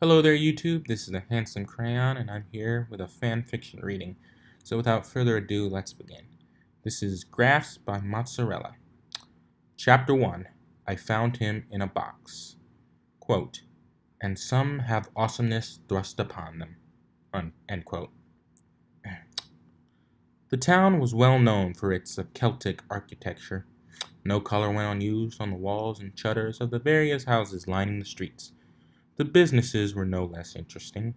Hello there, YouTube. This is the Handsome Crayon, and I'm here with a fanfiction reading. So without further ado, let's begin. This is Graphs by Mozzarella. Chapter 1. I found him in a box. Quote, and some have awesomeness thrust upon them. End quote. The town was well known for its Celtic architecture. No color went unused on the walls and shutters of the various houses lining the streets. The businesses were no less interesting.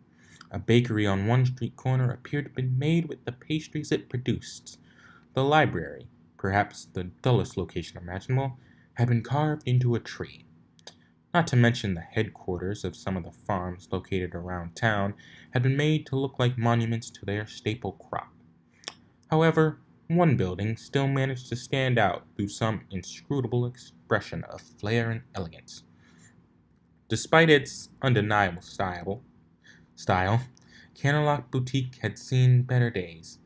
A bakery on one street corner appeared to have been made with the pastries it produced. The library, perhaps the dullest location imaginable, had been carved into a tree. Not to mention the headquarters of some of the farms located around town had been made to look like monuments to their staple crop. However, one building still managed to stand out through some inscrutable expression of flair and elegance. Despite its undeniable style, Canterlock Boutique had seen better days.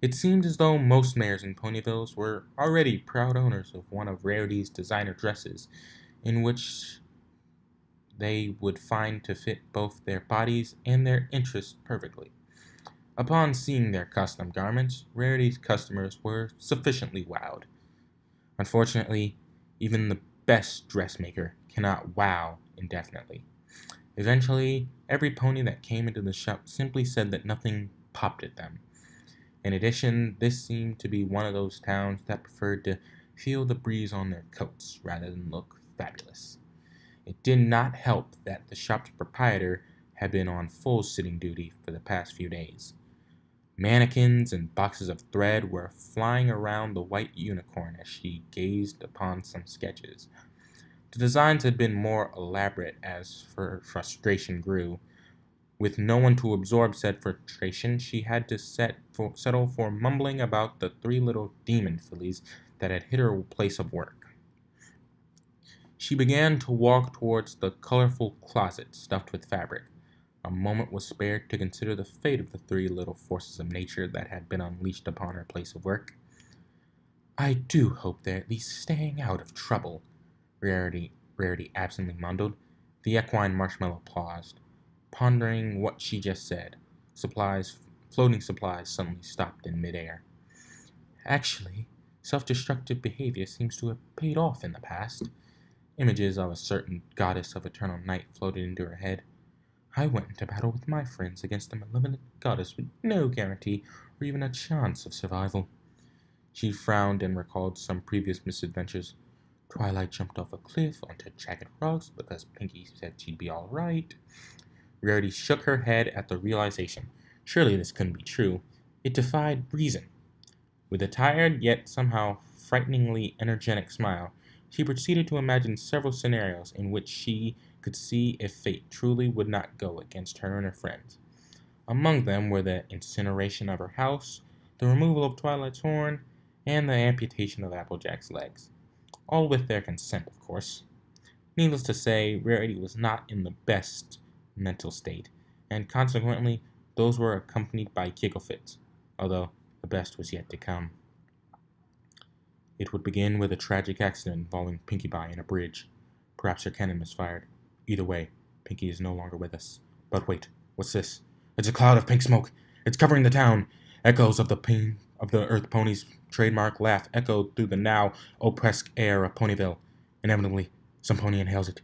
It seemed as though most mayors in Ponyvilles were already proud owners of one of Rarity's designer dresses, in which they would find to fit both their bodies and their interests perfectly. Upon seeing their custom garments, Rarity's customers were sufficiently wowed. Unfortunately, even the best dressmaker cannot wow indefinitely. Eventually, every pony that came into the shop simply said that nothing popped at them. In addition, this seemed to be one of those towns that preferred to feel the breeze on their coats rather than look fabulous. It did not help that the shop's proprietor had been on full sitting duty for the past few days. Mannequins and boxes of thread were flying around the white unicorn as she gazed upon some sketches. The designs had been more elaborate as her frustration grew. With no one to absorb said frustration, she had to settle for mumbling about the three little demon fillies that had hit her place of work. She began to walk towards the colorful closet stuffed with fabric. A moment was spared to consider the fate of the three little forces of nature that had been unleashed upon her place of work. I do hope they're at least staying out of trouble, Rarity absently mumbled. The equine marshmallow paused, pondering what she just said. Floating supplies suddenly stopped in midair. Actually, self-destructive behavior seems to have paid off in the past. Images of a certain goddess of eternal night floated into her head. I went into battle with my friends against a malevolent goddess with no guarantee or even a chance of survival. She frowned and recalled some previous misadventures. Twilight jumped off a cliff onto jagged rocks because Pinky said she'd be all right. Rarity shook her head at the realization. Surely this couldn't be true. It defied reason. With a tired yet somehow frighteningly energetic smile, she proceeded to imagine several scenarios in which she could see if fate truly would not go against her and her friends. Among them were the incineration of her house, the removal of Twilight's horn, and the amputation of Applejack's legs. All with their consent, of course. Needless to say, Rarity was not in the best mental state, and consequently, those were accompanied by giggle fits, although the best was yet to come. It would begin with a tragic accident involving Pinkie Pie in a bridge. Perhaps her cannon misfired. Either way, Pinkie is no longer with us. But wait, what's this? It's a cloud of pink smoke. It's covering the town. Echoes of the Earth Pony's trademark laugh echoed through the now oppressed air of Ponyville. Inevitably, some pony inhales it,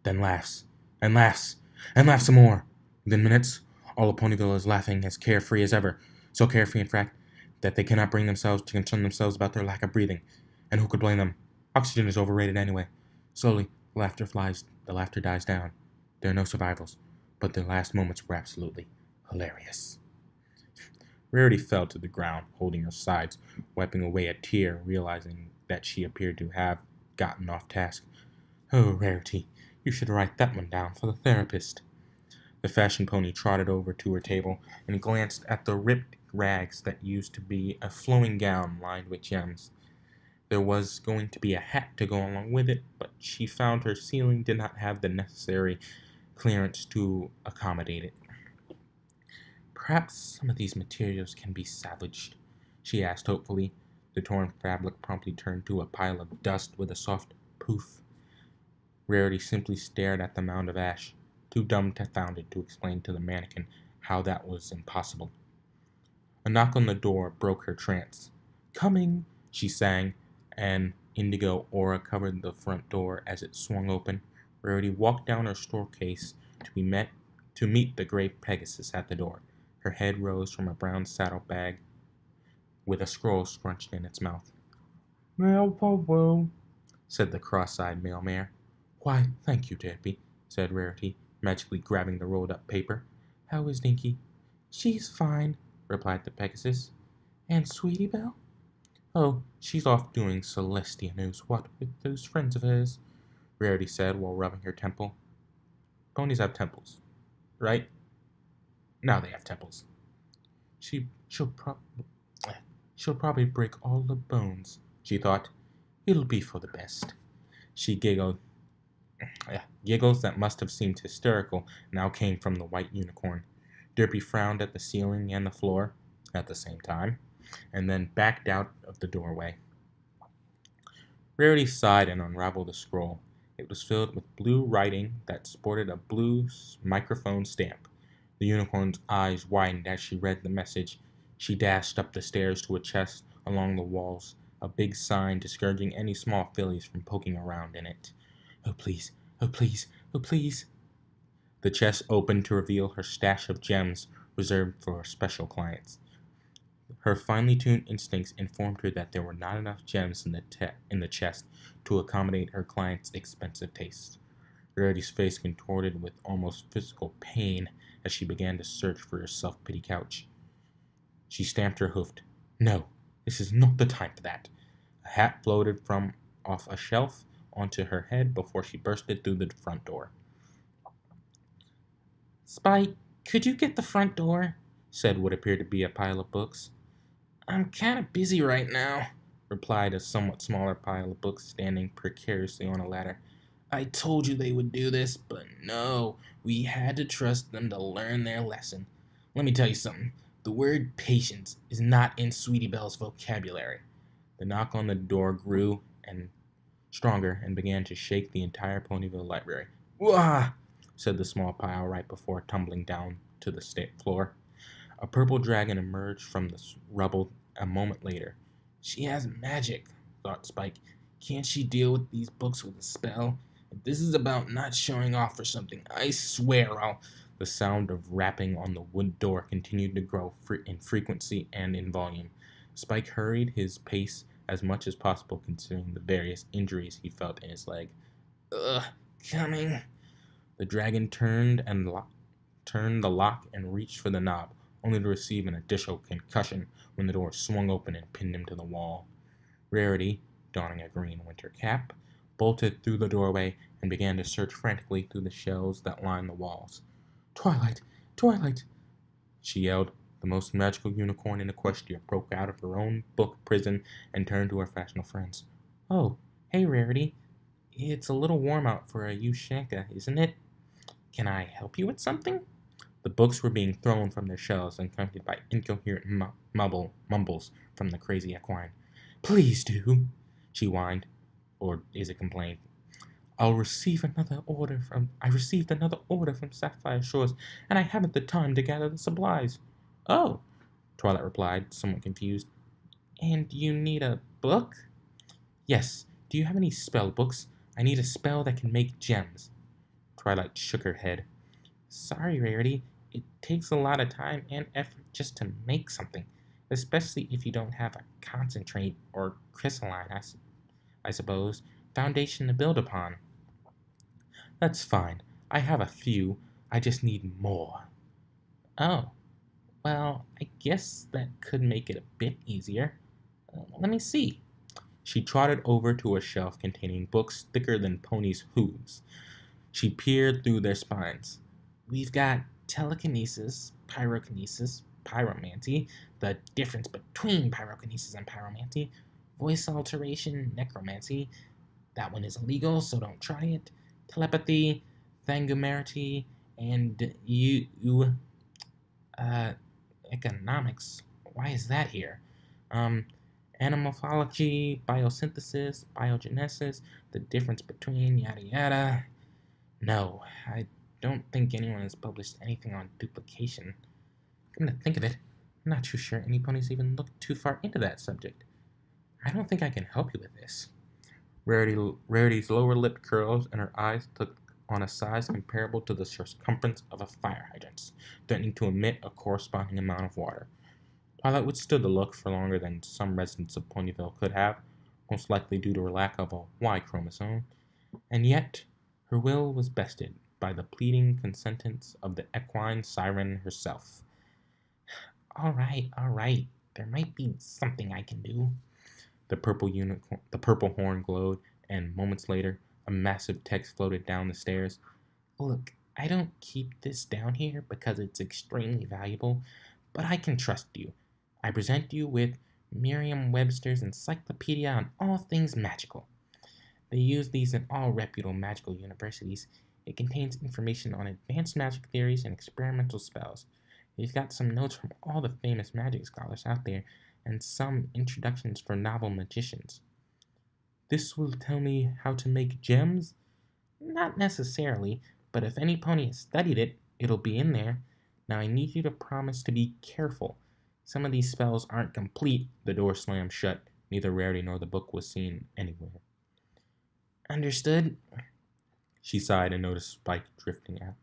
then laughs, and laughs, and laughs some more. Within minutes, all of Ponyville is laughing as carefree as ever. So carefree, in fact, that they cannot bring themselves to concern themselves about their lack of breathing. And who could blame them? Oxygen is overrated anyway. Slowly, the laughter dies down. There are no survivals, but their last moments were absolutely hilarious. Rarity fell to the ground, holding her sides, wiping away a tear, realizing that she appeared to have gotten off task. Oh, Rarity, you should write that one down for the therapist. The fashion pony trotted over to her table and glanced at the ripped rags that used to be a flowing gown lined with gems. There was going to be a hat to go along with it, but she found her ceiling did not have the necessary clearance to accommodate it. Perhaps some of these materials can be salvaged, she asked hopefully. The torn fabric promptly turned to a pile of dust with a soft poof. Rarity simply stared at the mound of ash. too dumbfounded to explain to the mannequin how that was impossible. A knock on the door broke her trance. "Coming!" she sang, and indigo aura covered the front door as it swung open. Rarity walked down her staircase to meet the gray Pegasus at the door. Her head rose from a brown saddlebag with a scroll scrunched in its mouth. "Well," said the cross-eyed male mare. "Why, thank you, Debbie," said Rarity, magically grabbing the rolled-up paper. "How is Dinky?" "She's fine," replied the Pegasus. "And Sweetie Belle?" "Oh, she's off doing Celestia knows what with those friends of hers," Rarity said while rubbing her temple. Ponies have temples, right? Now they have temples. She'll probably break all the bones, she thought. It'll be for the best. She giggled. Giggles that must have seemed hysterical now came from the white unicorn. Derpy frowned at the ceiling and the floor at the same time, and then backed out of the doorway. Rarity sighed and unraveled the scroll. It was filled with blue writing that sported a blue microphone stamp. The unicorn's eyes widened as she read the message. She dashed up the stairs to a chest along the walls, a big sign discouraging any small fillies from poking around in it. "Oh, please, oh, please, oh, please." The chest opened to reveal her stash of gems reserved for special clients. Her finely tuned instincts informed her that there were not enough gems in the chest to accommodate her client's expensive tastes. Rarity's face contorted with almost physical pain as she began to search for her self-pity couch. She stamped her hoof. "No, this is not the time for that." A hat floated from off a shelf onto her head before she bursted through the front door. "Spike, could you get the front door?" said what appeared to be a pile of books. "I'm kind of busy right now," replied a somewhat smaller pile of books standing precariously on a ladder. "I told you they would do this, but no, we had to trust them to learn their lesson. Let me tell you something. The word patience is not in Sweetie Belle's vocabulary." The knock on the door grew and stronger and began to shake the entire Ponyville library. "Wah!" said the small pile right before tumbling down to the floor. A purple dragon emerged from the rubble a moment later. "She has magic," thought Spike. "Can't she deal with these books with a spell? If this is about not showing off for something, I swear I'll..." The sound of rapping on the wood door continued to grow in frequency and in volume. Spike hurried his pace as much as possible considering the various injuries he felt in his leg. "Ugh, coming." The dragon turned the lock and reached for the knob, only to receive an additional concussion when the door swung open and pinned him to the wall. Rarity, donning a green winter cap, bolted through the doorway and began to search frantically through the shelves that lined the walls. "Twilight! Twilight!" she yelled. The most magical unicorn in Equestria broke out of her own book prison and turned to her fashionable friends. "Oh, hey, Rarity. It's a little warm out for a Ushanka, isn't it? Can I help you with something?" The books were being thrown from their shelves and accompanied by incoherent mumbles from the crazy equine. "Please do," she whined, or is it complained? I received another order from Sapphire Shores, and I haven't the time to gather the supplies." "Oh," Twilight replied, somewhat confused. "And you need a book?" "Yes. Do you have any spell books? I need a spell that can make gems." Twilight shook her head. "Sorry, Rarity. It takes a lot of time and effort just to make something, especially if you don't have a concentrate or crystalline, I suppose, foundation to build upon." "That's fine. I have a few. I just need more." "Oh, well, I guess that could make it a bit easier. Let me see." She trotted over to a shelf containing books thicker than ponies' hooves. She peered through their spines. "We've got telekinesis, pyrokinesis, pyromancy, the difference between pyrokinesis and pyromancy, voice alteration, necromancy. That one is illegal, so don't try it. Telepathy, thangumarity, and economics. Why is that here? Animorphology, biosynthesis, biogenesis, the difference between yada yada. No, I don't think anyone has published anything on duplication. Come to think of it, I'm not too sure any ponies even looked too far into that subject. I don't think I can help you with this. Rarity's lower lip curls and her eyes took on a size comparable to the circumference of a fire hydrant, threatening to emit a corresponding amount of water. Twilight withstood the look for longer than some residents of Ponyville could have, most likely due to her lack of a Y chromosome, and yet her will was bested by the pleading consentence of the equine siren herself. All right, there might be something I can do. The purple horn glowed, and moments later, a massive text floated down the stairs. Look, I don't keep this down here because it's extremely valuable, but I can trust you. I present you with Merriam-Webster's Encyclopedia on All Things Magical. They use these in all reputable magical universities. It contains information on advanced magic theories and experimental spells. You've got some notes from all the famous magic scholars out there, and some introductions for novel magicians. This will tell me how to make gems? Not necessarily, but if any pony has studied it, it'll be in there. Now I need you to promise to be careful. Some of these spells aren't complete. The door slammed shut. Neither Rarity nor the book was seen anywhere. Understood? She sighed and noticed Spike drifting out,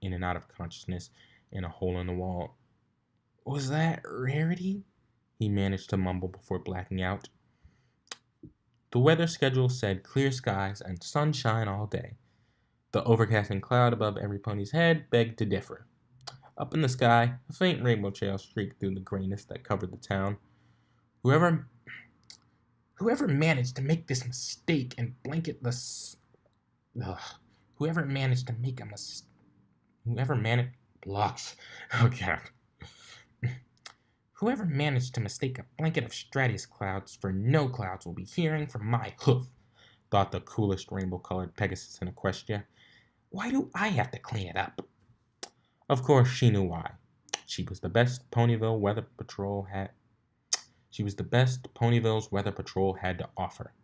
in and out of consciousness in a hole in the wall. Was that Rarity? He managed to mumble before blacking out. The weather schedule said clear skies and sunshine all day. The overcasting cloud above every pony's head begged to differ. Up in the sky, a faint rainbow trail streaked through the grayness that covered the town. Whoever managed to make this mistake and blanket the... Whoever managed to make a mistake... Whoever managed... Blocks. Oh, God. Whoever managed to mistake a blanket of stratus clouds for no clouds will be hearing from my hoof, thought the coolest rainbow-colored Pegasus in Equestria. Why do I have to clean it up? Of course, she knew why. She was the best Ponyville's Weather Patrol had to offer.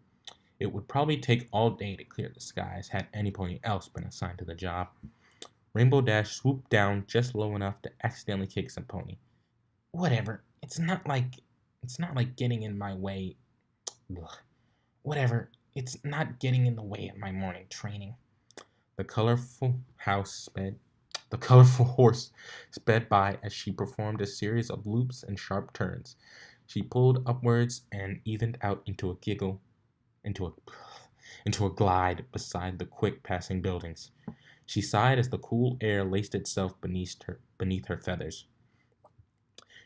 It would probably take all day to clear the skies had any pony else been assigned to the job. Rainbow Dash swooped down just low enough to accidentally kick some pony. Whatever. It's not like getting in my way. Ugh. Whatever. It's not getting in the way of my morning training. The colorful horse sped by as she performed a series of loops and sharp turns. She pulled upwards and evened out into a glide beside the quick passing buildings. She sighed as the cool air laced itself beneath her feathers.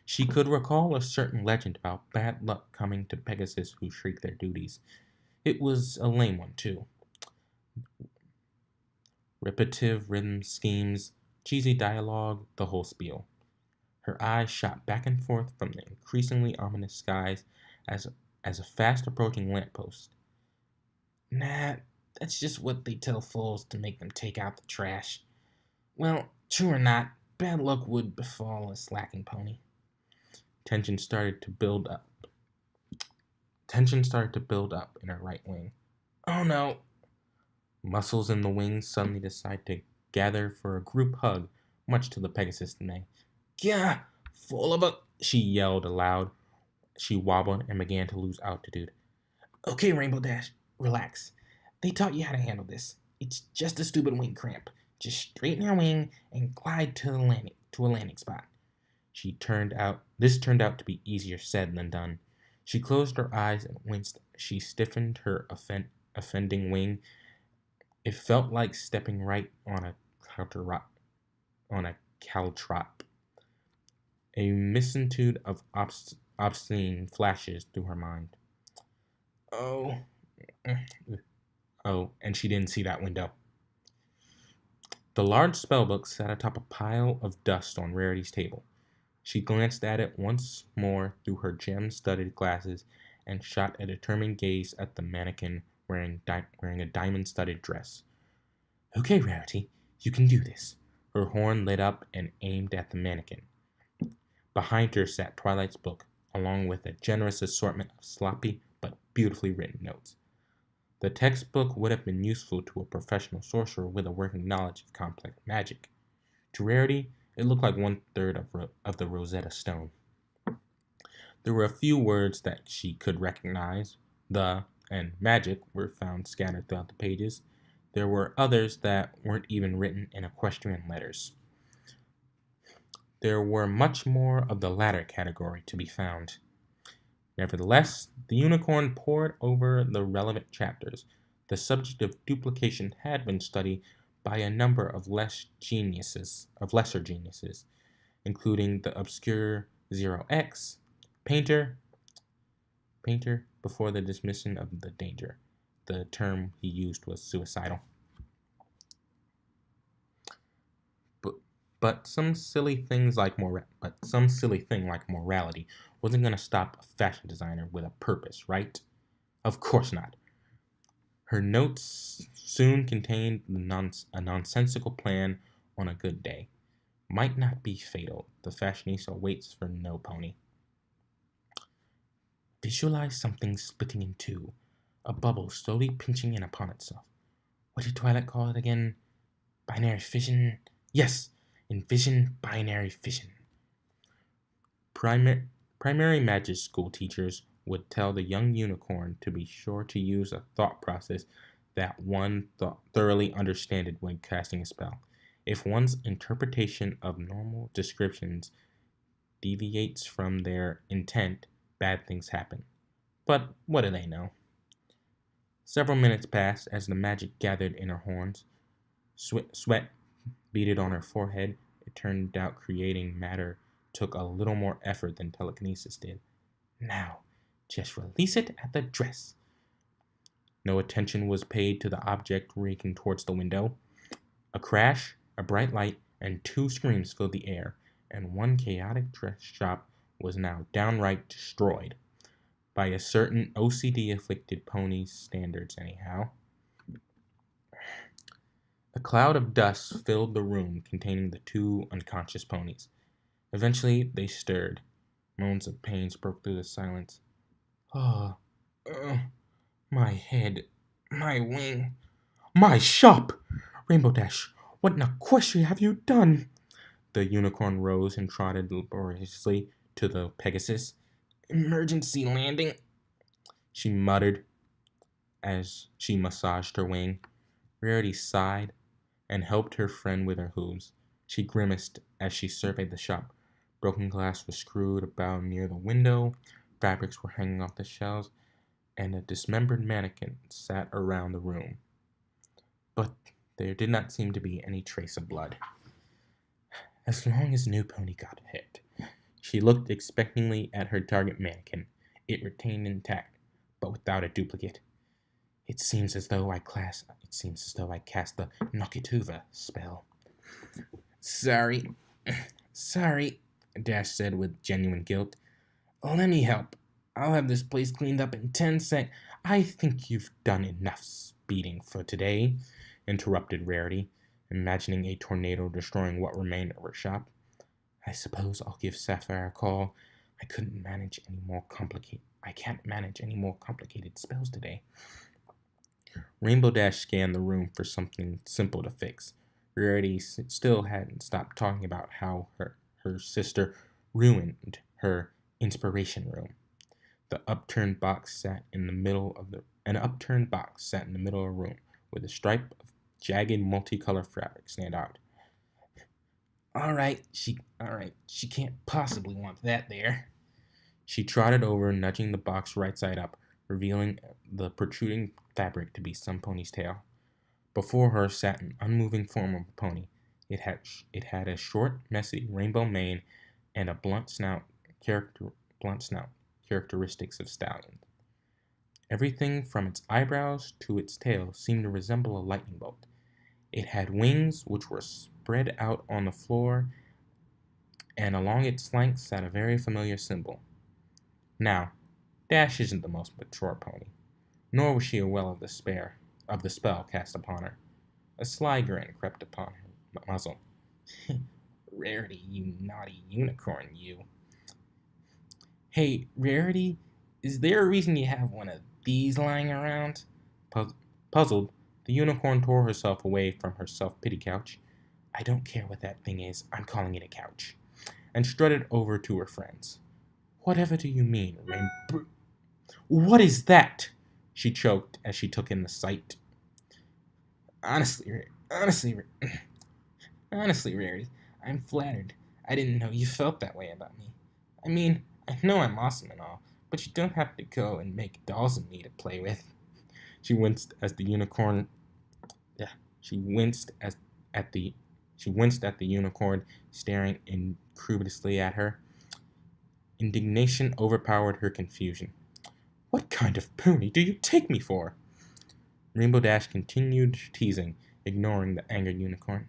She could recall a certain legend about bad luck coming to Pegasus who shirked their duties. It was a lame one, too. Repetitive rhythm schemes, cheesy dialogue, the whole spiel. Her eyes shot back and forth from the increasingly ominous skies as a fast-approaching lamppost. Nah, that's just what they tell fools to make them take out the trash. Well, true or not, bad luck would befall a slacking pony. Tension started to build up in her right wing. Oh no! Muscles in the wings suddenly decided to gather for a group hug, much to the Pegasus' dismay. Gah! Full of a... She yelled aloud. She wobbled and began to lose altitude. Okay, Rainbow Dash, relax. They taught you how to handle this. It's just a stupid wing cramp. Just straighten your wing and glide to a landing spot. This turned out to be easier said than done. She closed her eyes and winced. She stiffened her offending wing. It felt like stepping right on a caltrop. A multitude of obscene flashes through her mind. Oh, and she didn't see that window. The large spellbook sat atop a pile of dust on Rarity's table. She glanced at it once more through her gem-studded glasses and shot a determined gaze at the mannequin wearing a diamond-studded dress. Okay, Rarity, you can do this. Her horn lit up and aimed at the mannequin. Behind her sat Twilight's book, along with a generous assortment of sloppy but beautifully written notes. The textbook would have been useful to a professional sorcerer with a working knowledge of complex magic. To Rarity, it looked like one-third of the Rosetta Stone. There were a few words that she could recognize. The and magic were found scattered throughout the pages. There were others that weren't even written in equestrian letters. There were much more of the latter category to be found. Nevertheless, the unicorn pored over the relevant chapters. The subject of duplication had been studied by a number of lesser geniuses, including the obscure 0x, Painter before the dismissing of the danger. The term he used was suicidal. But some silly thing like morality wasn't going to stop a fashion designer with a purpose, right? Of course not. Her notes soon contained a nonsensical plan on a good day. Might not be fatal. The fashionista waits for no pony. Visualize something splitting in two, a bubble slowly pinching in upon itself. What did Twilight call it again? Binary fission? Yes, envision binary fission. Primary magic school teachers would tell the young unicorn to be sure to use a thought process that one thoroughly understood when casting a spell. If one's interpretation of normal descriptions deviates from their intent, bad things happen. But what do they know? Several minutes passed as the magic gathered in her horns. Sweat beaded on her forehead. It turned out creating matter took a little more effort than telekinesis did. Now, just release it at the dress. No attention was paid to the object reeking towards the window. A crash, a bright light, and two screams filled the air, and one chaotic dress shop was now downright destroyed. By a certain OCD-afflicted pony's standards, anyhow. A cloud of dust filled the room containing the two unconscious ponies. Eventually, they stirred. Moans of pain broke through the silence. Oh, my head, my wing, my shop! Rainbow Dash, what in equestria have you done? The unicorn rose and trotted laboriously to the Pegasus. Emergency landing, she muttered as she massaged her wing. Rarity sighed and helped her friend with her hooves. She grimaced as she surveyed the shop. Broken glass was screwed about near the window, fabrics were hanging off the shelves, and a dismembered mannequin sat around the room. But there did not seem to be any trace of blood. As long as no pony got hit. She looked expectantly at her target mannequin. It retained intact, but without a duplicate. It seems as though I cast the Knockituva spell. Sorry, Dash said with genuine guilt. Let me help. I'll have this place cleaned up in 10 seconds. I think you've done enough speeding for today, interrupted Rarity, imagining a tornado destroying what remained of her shop. I suppose I'll give Sapphire a call. I can't manage any more complicated spells today. Rainbow Dash scanned the room for something simple to fix. Rarity still hadn't stopped talking about how her sister ruined her inspiration room. An upturned box sat in the middle of the room, with a stripe of jagged multicolored fabric stand out. All right, she can't possibly want that there. She trotted over, nudging the box right side up, revealing the protruding fabric to be some pony's tail. Before her sat an unmoving form of a pony. It had a short, messy rainbow mane and a blunt snout, characteristics of stallion. Everything from its eyebrows to its tail seemed to resemble a lightning bolt. It had wings which were spread out on the floor, and along its flanks sat a very familiar symbol. Now, Dash isn't the most mature pony, nor was she aware of the spell cast upon her. A sly grin crept upon her muzzle. Rarity, you naughty unicorn, you. Hey, Rarity, is there a reason you have one of these lying around? Puz- Puzzled, the unicorn tore herself away from her self-pity couch. I don't care what that thing is, I'm calling it a couch. And strutted over to her friends. Whatever do you mean, Rainbow? What is that? She choked as she took in the sight. Honestly, honestly, honestly, Rarity, I'm flattered. I didn't know you felt that way about me. I mean, I know I'm awesome and all, but you don't have to go and make dolls of me to play with. She winced as the unicorn. Yeah, she winced as at the. She winced at the unicorn staring incredulously at her. Indignation overpowered her confusion. What kind of pony do you take me for? Rainbow Dash continued teasing, ignoring the angry unicorn.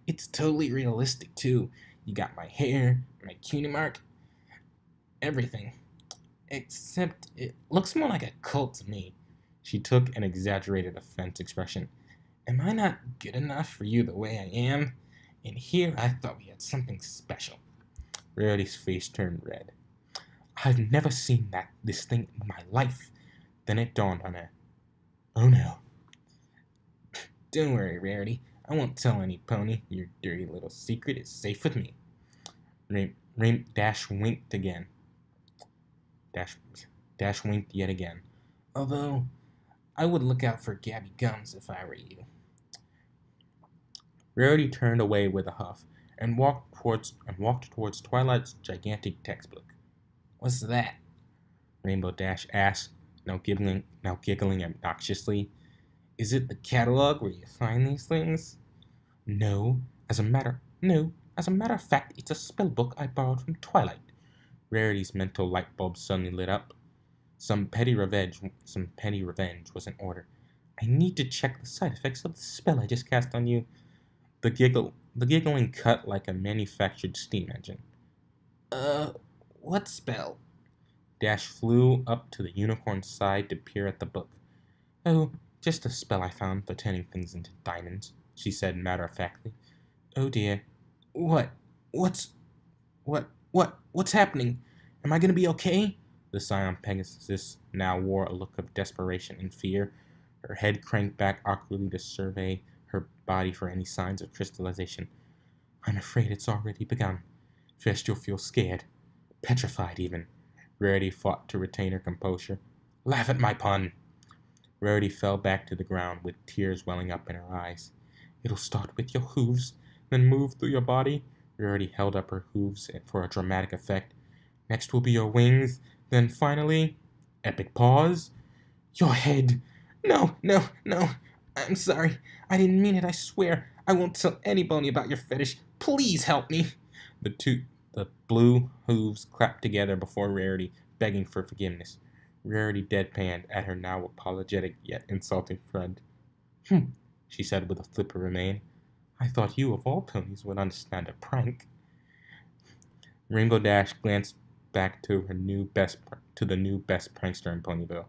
It's totally realistic, too. You got my hair, my cutie mark, everything. Except it looks more like a cult to me. She took an exaggerated offense expression. Am I not good enough for you the way I am? And here I thought we had something special. Rarity's face turned red. I've never seen this thing in my life. Then it dawned on her. Oh no. Don't worry, Rarity. I won't tell any pony. Your dirty little secret is safe with me. Dash winked again. Dash winked yet again. Although, I would look out for Gabby Gums if I were you. Rarity turned away with a huff and walked towards Twilight's gigantic textbook. What's that? Rainbow Dash asked, now giggling obnoxiously. Is it the catalog where you find these things? No, as a matter of fact, it's a spell book I borrowed from Twilight. Rarity's mental light bulb suddenly lit up. Some petty revenge was in order. I need to check the side effects of the spell I just cast on you. The giggling cut like a manufactured steam engine. What spell? Dash flew up to the unicorn's side to peer at the book. Oh, just a spell I found for turning things into diamonds, she said matter-of-factly. Oh dear. What's happening? Am I gonna be okay? The Scion Pegasus now wore a look of desperation and fear. Her head cranked back awkwardly to survey her body for any signs of crystallization. I'm afraid it's already begun. First you'll feel scared. Petrified, even. Rarity fought to retain her composure. Laugh at my pun. Rarity fell back to the ground with tears welling up in her eyes. It'll start with your hooves, then move through your body. Rarity held up her hooves for a dramatic effect. Next will be your wings, then finally... Epic pause. Your head. No. I'm sorry. I didn't mean it, I swear. I won't tell anybody about your fetish. Please help me. The blue hooves clapped together before Rarity, begging for forgiveness. Rarity deadpanned at her now apologetic yet insulting friend. She said with a flip of her mane. I thought you of all ponies would understand a prank. Rainbow Dash glanced back to the new best prankster in Ponyville.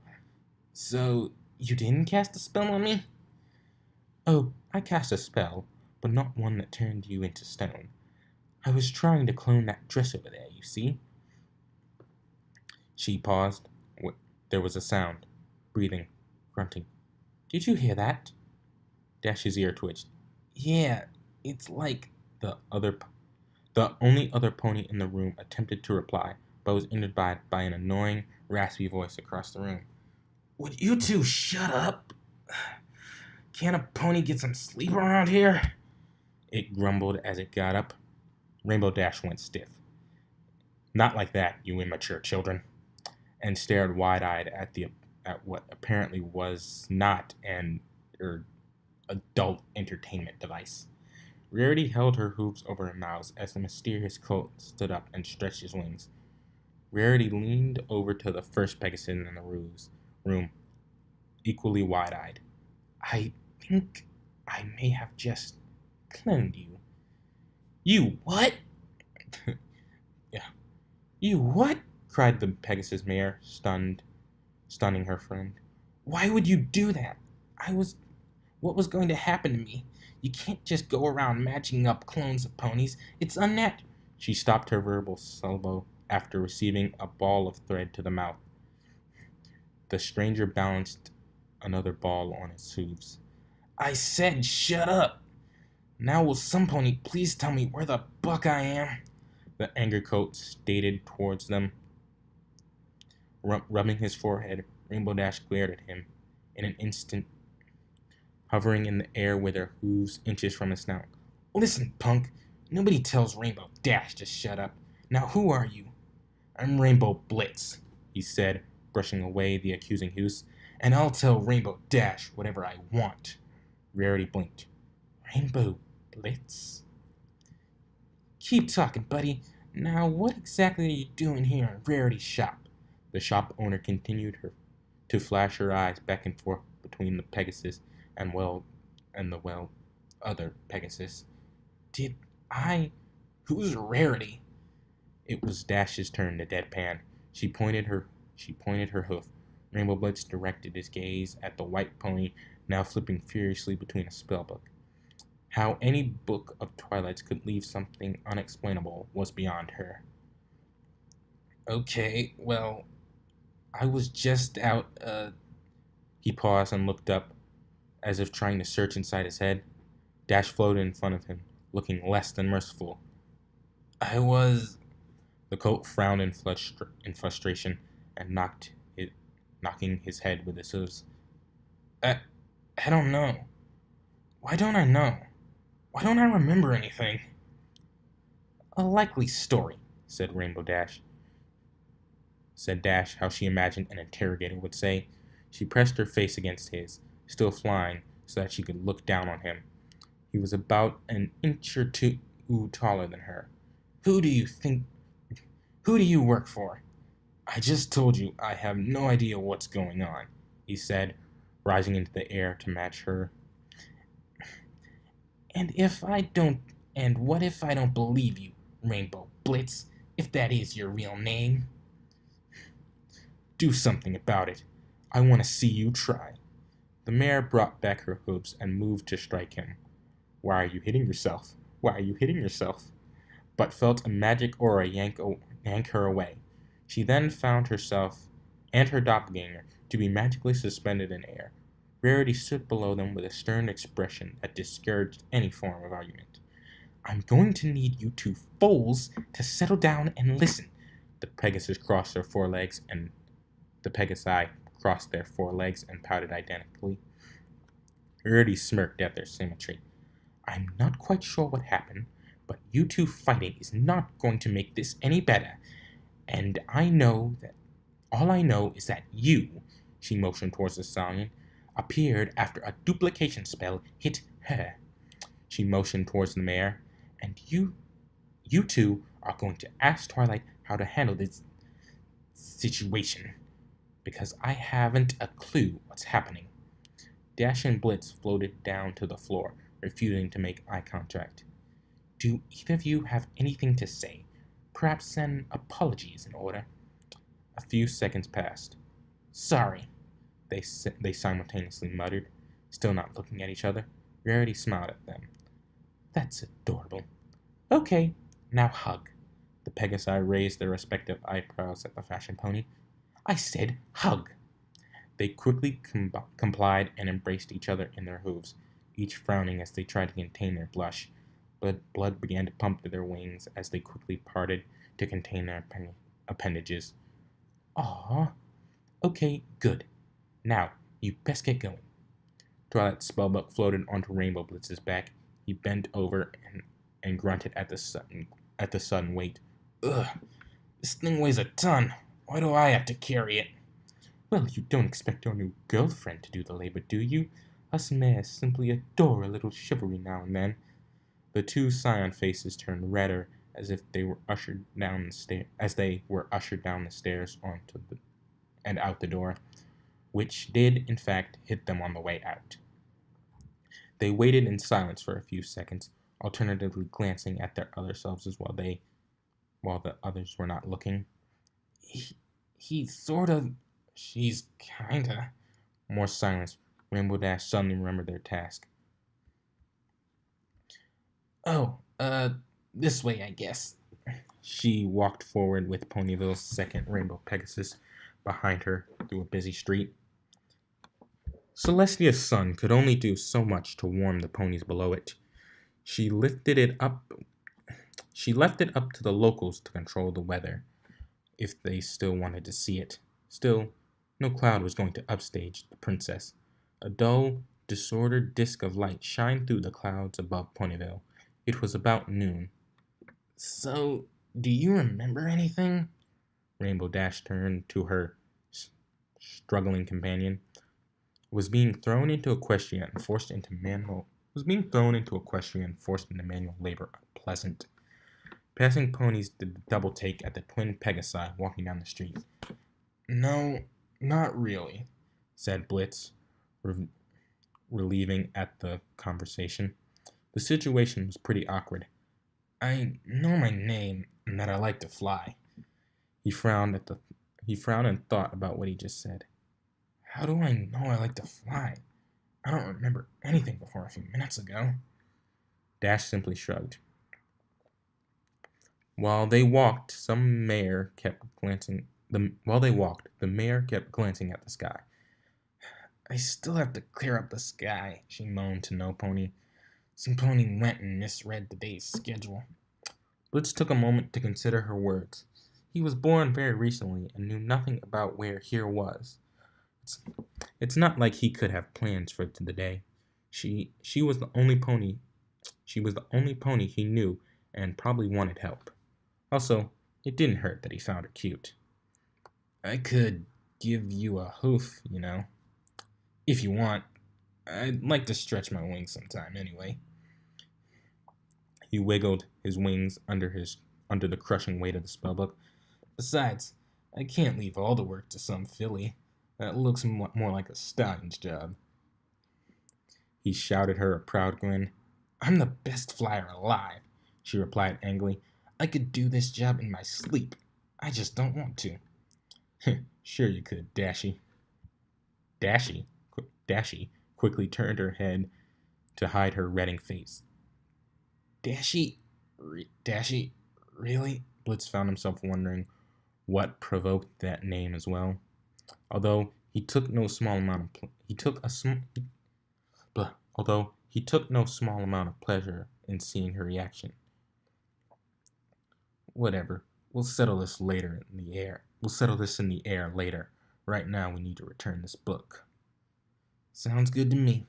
So, you didn't cast a spell on me? Oh, I cast a spell, but not one that turned you into stone. I was trying to clone that dress over there, you see? She paused. There was a sound. Breathing. Grunting. Did you hear that? Dash's ear twitched. Yeah, it's like the only other pony in the room attempted to reply, but was ended by an annoying, raspy voice across the room. Would you two shut up? Can't a pony get some sleep around here? It grumbled as it got up. Rainbow Dash went stiff. Not like that, you immature children, and stared wide-eyed at what apparently was not an adult entertainment device. Rarity held her hooves over her mouth as the mysterious colt stood up and stretched his wings. Rarity leaned over to the first Pegasus in the room, equally wide-eyed. I think I may have just cloned you. You what? Yeah. You what? Cried the Pegasus mare, stunning her friend. Why would you do that? What was going to happen to me? You can't just go around matching up clones of ponies. It's unnatural. She stopped her verbal syllable after receiving a ball of thread to the mouth. The stranger balanced another ball on its hooves. I said shut up! Now will some pony please tell me where the buck I am? The angry coat stated towards them. Rubbing his forehead, Rainbow Dash glared at him. In an instant, hovering in the air with her hooves inches from his snout. Listen, punk. Nobody tells Rainbow Dash to shut up. Now who are you? I'm Rainbow Blitz, he said, brushing away the accusing hooves, and I'll tell Rainbow Dash whatever I want. Rarity blinked. Rainbow Blitz? Keep talking, buddy. Now, what exactly are you doing here in Rarity's shop? The shop owner continued to flash her eyes back and forth between the Pegasus and the other Pegasus. Did I? Who's Rarity? It was Dash's turn to deadpan. She pointed her hoof. Rainbow Blitz directed his gaze at the white pony, now flipping furiously between a spellbook. How any book of Twilight's could leave something unexplainable was beyond her. Okay, well, I was just out, He paused and looked up, as if trying to search inside his head. Dash floated in front of him, looking less than merciful. I was... The coat frowned in frustration and knocking his head with his hooves. I don't know. Why don't I know? Why don't I remember anything? A likely story, said Dash, how she imagined an interrogator would say. She pressed her face against his, still flying, so that she could look down on him. He was about an inch or two taller than her. Who do you work for? I just told you I have no idea what's going on, he said, rising into the air to match her. And what if I don't believe you, Rainbow Blitz, if that is your real name? Do something about it. I want to see you try. The mare brought back her hooves and moved to strike him. Why are you hitting yourself? But felt a magic aura yank her away. She then found herself and her doppelganger to be magically suspended in air. Rarity stood below them with a stern expression that discouraged any form of argument. I'm going to need you two fools to settle down and listen. The Pegasi crossed their forelegs and pouted identically. Rarity smirked at their symmetry. I'm not quite sure what happened, but you two fighting is not going to make this any better. And all I know is that you, she motioned towards the stallion, appeared after a duplication spell hit her. She motioned towards the mare, and you two are going to ask Twilight how to handle this situation, because I haven't a clue what's happening. Dash and Blitz floated down to the floor, refusing to make eye contact. Do either of you have anything to say? Perhaps an apology is in order. A few seconds passed. Sorry, they simultaneously muttered, still not looking at each other. Rarity smiled at them. That's adorable. Okay, now hug. The Pegasi raised their respective eyebrows at the fashion pony. I said hug. They quickly complied and embraced each other in their hooves, each frowning as they tried to contain their blush. But blood began to pump to their wings as they quickly parted to contain their appendages. Aww. Okay, good. Now, you best get going. Twilight's spellbook floated onto Rainbow Blitz's back. He bent over and grunted at the sudden weight. Ugh, this thing weighs a ton. Why do I have to carry it? Well, you don't expect your new girlfriend to do the labor, do you? Us mares simply adore a little chivalry now and then. The two scion faces turned redder as they were ushered down the stairs and out the door, which did in fact hit them on the way out. They waited in silence for a few seconds, alternatively glancing at their other selves as while the others were not looking. She's kinda. More silence. Rainbow Dash suddenly remembered their task. Oh, this way, I guess. She walked forward with Ponyville's second Rainbow Pegasus behind her through a busy street. Celestia's sun could only do so much to warm the ponies below it. She lifted it up She left it up to the locals to control the weather, if they still wanted to see it. Still, no cloud was going to upstage the princess. A dull, disordered disk of light shined through the clouds above Ponyville. It was about noon. So, do you remember anything? Rainbow Dash turned to her struggling companion. Was being thrown into equestrian and forced into manual labor unpleasant. Passing ponies did the double take at the twin Pegasi walking down the street. No, not really, said Blitz, relieving at the conversation. The situation was pretty awkward. I know my name and that I like to fly. He frowned and thought about what he just said. How do I know I like to fly? I don't remember anything before a few minutes ago. Dash simply shrugged. While they walked, the mayor kept glancing at the sky. I still have to clear up the sky, she moaned to No Pony. Some pony went and misread the day's schedule. Blitz took a moment to consider her words. He was born very recently and knew nothing about where here was. It's not like he could have plans for the day. She was the only pony he knew and probably wanted help. Also, it didn't hurt that he found her cute. I could give you a hoof, if you want. I'd like to stretch my wings sometime anyway. He wiggled his wings under the crushing weight of the spellbook. Besides, I can't leave all the work to some filly. That looks more like a stallion's job. He shouted her a proud grin. I'm the best flyer alive, she replied angrily. I could do this job in my sleep. I just don't want to. Sure you could, Dashy. Dashy quickly turned her head to hide her reddening face. Dashy, really? Blitz found himself wondering what provoked that name as well. Although he took no small amount of pleasure in seeing her reaction. Whatever. We'll settle this in the air later. Right now we need to return this book. Sounds good to me.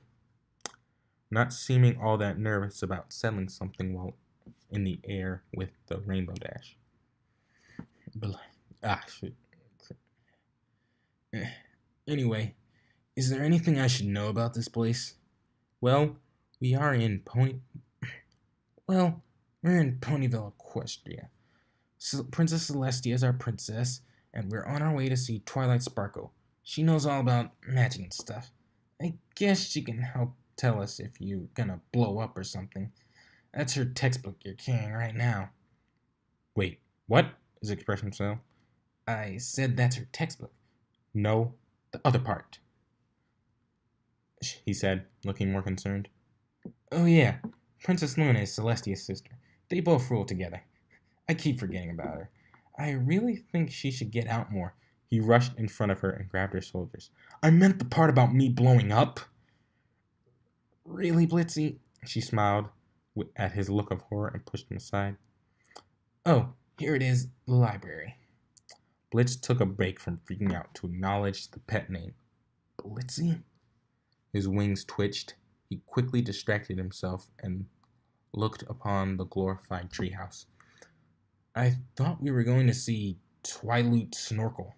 Not seeming all that nervous about settling something while in the air with the Rainbow Dash. Anyway, is there anything I should know about this place? Well, we're in Ponyville, Equestria. Princess Celestia is our princess, and we're on our way to see Twilight Sparkle. She knows all about magic and stuff. I guess she can help tell us if you're gonna blow up or something. That's her textbook you're carrying right now. Wait, what? His expression fell. I said that's her textbook. No, the other part, he said, looking more concerned. Oh yeah, Princess Luna is Celestia's sister. They both rule together. I keep forgetting about her. I really think she should get out more. He rushed in front of her and grabbed her shoulders. I meant the part about me blowing up. Really, Blitzy? She smiled at his look of horror and pushed him aside. Oh, here it is, the library. Blitz took a break from freaking out to acknowledge the pet name. Blitzy? His wings twitched. He quickly distracted himself and looked upon the glorified treehouse. I thought we were going to see Twilight Snorkel.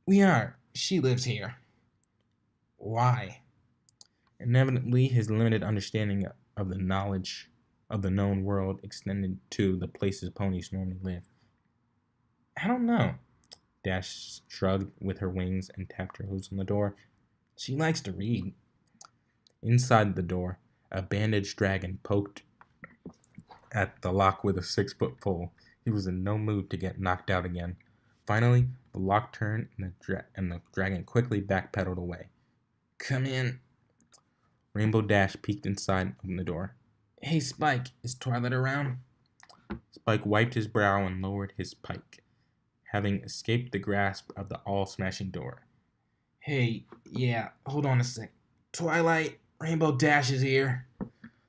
We are. She lives here. Why? And evidently his limited understanding of the knowledge of the known world extended to the places ponies normally live. I don't know. Dash shrugged with her wings and tapped her hooves on the door. She likes to read. Inside the door, a bandaged dragon poked at the lock with a 6-foot pole. He was in no mood to get knocked out again. Finally, the lock turned and the dragon quickly backpedaled away. Come in. Rainbow Dash peeked inside and opened the door. Hey, Spike, is Twilight around? Spike wiped his brow and lowered his pike, having escaped the grasp of the all-smashing door. Hey, yeah, hold on a sec. Twilight, Rainbow Dash is here.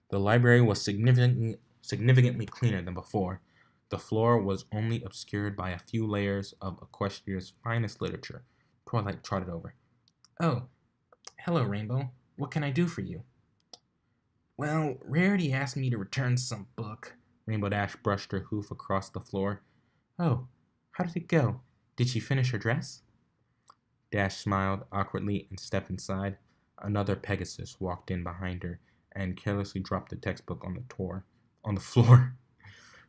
The library was significantly cleaner than before. The floor was only obscured by a few layers of Equestria's finest literature. Twilight trotted over. Oh, hello, Rainbow. What can I do for you? Well, Rarity asked me to return some book. Rainbow Dash brushed her hoof across the floor. Oh, how did it go? Did she finish her dress? Dash smiled awkwardly and stepped inside. Another Pegasus walked in behind her and carelessly dropped the textbook on the floor.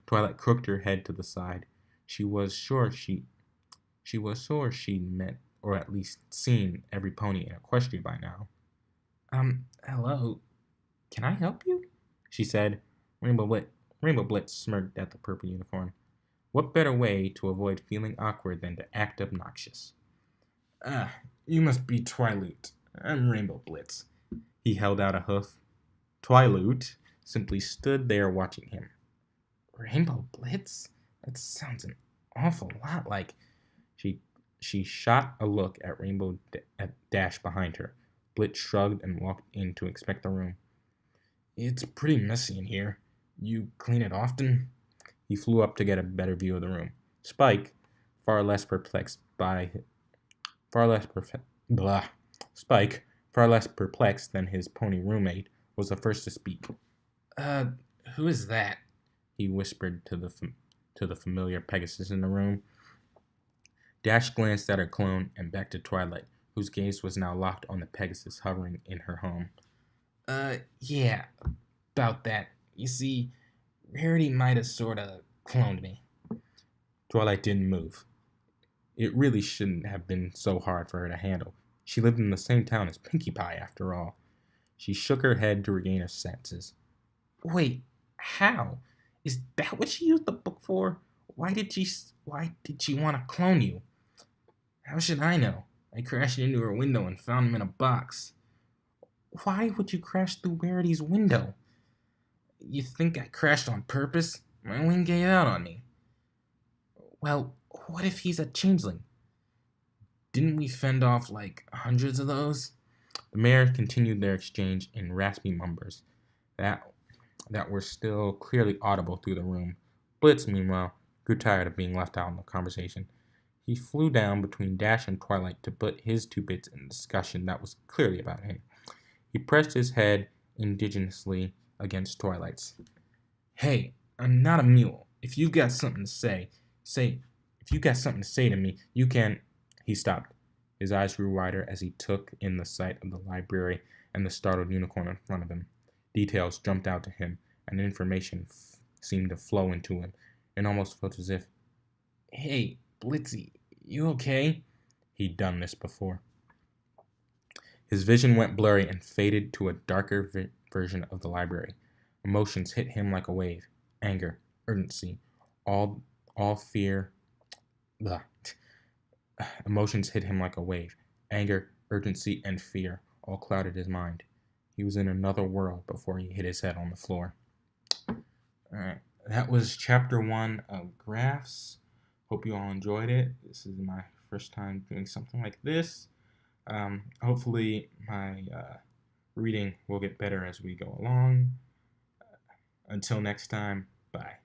Twilight crooked her head to the side. She was sure she'd met or at least seen every pony in Equestria by now. Hello. Can I help you? She said. Rainbow Blitz smirked at the purple unicorn. What better way to avoid feeling awkward than to act obnoxious? Ah, you must be Twilight. I'm Rainbow Blitz. He held out a hoof. Twilight simply stood there watching him. Rainbow Blitz? That sounds an awful lot like... She shot a look at Dash behind her. Blitz shrugged and walked in to inspect the room. It's pretty messy in here. You clean it often? He flew up to get a better view of the room. Spike, far less perplexed than his pony roommate, was the first to speak. Who is that? He whispered to the familiar Pegasus in the room. Dash glanced at her clone and back to Twilight, whose gaze was now locked on the Pegasus hovering in her home. Yeah, about that. You see, Rarity might have sorta cloned me. Twilight didn't move. It really shouldn't have been so hard for her to handle. She lived in the same town as Pinkie Pie, after all. She shook her head to regain her senses. Wait, how? Is that what she used the book for? Why did she want to clone you? How should I know? I crashed into her window and found him in a box. Why would you crash through Rarity's window? You think I crashed on purpose? My wing gave out on me. Well, what if he's a changeling? Didn't we fend off like hundreds of those? The mayor continued their exchange in raspy mumbers that were still clearly audible through the room. Blitz, meanwhile, grew tired of being left out in the conversation. He flew down between Dash and Twilight to put his 2 bits in a discussion that was clearly about him. He pressed his head indigenously against Twilight's. Hey, I'm not a mule. If you've got something to say to me, you can... He stopped. His eyes grew wider as he took in the sight of the library and the startled unicorn in front of him. Details jumped out to him, and information seemed to flow into him. It almost felt as if... Hey, Blitzy, you okay? He'd done this before. His vision went blurry and faded to a darker version of the library. Emotions hit him like a wave. Anger, urgency, all fear... Blah. Emotions hit him like a wave. Anger, urgency, and fear all clouded his mind. He was in another world before he hit his head on the floor. Alright, that was chapter 1 of Graphs. Hope you all enjoyed it. This is my first time doing something like this. Hopefully my reading will get better as we go along. Until next time, bye.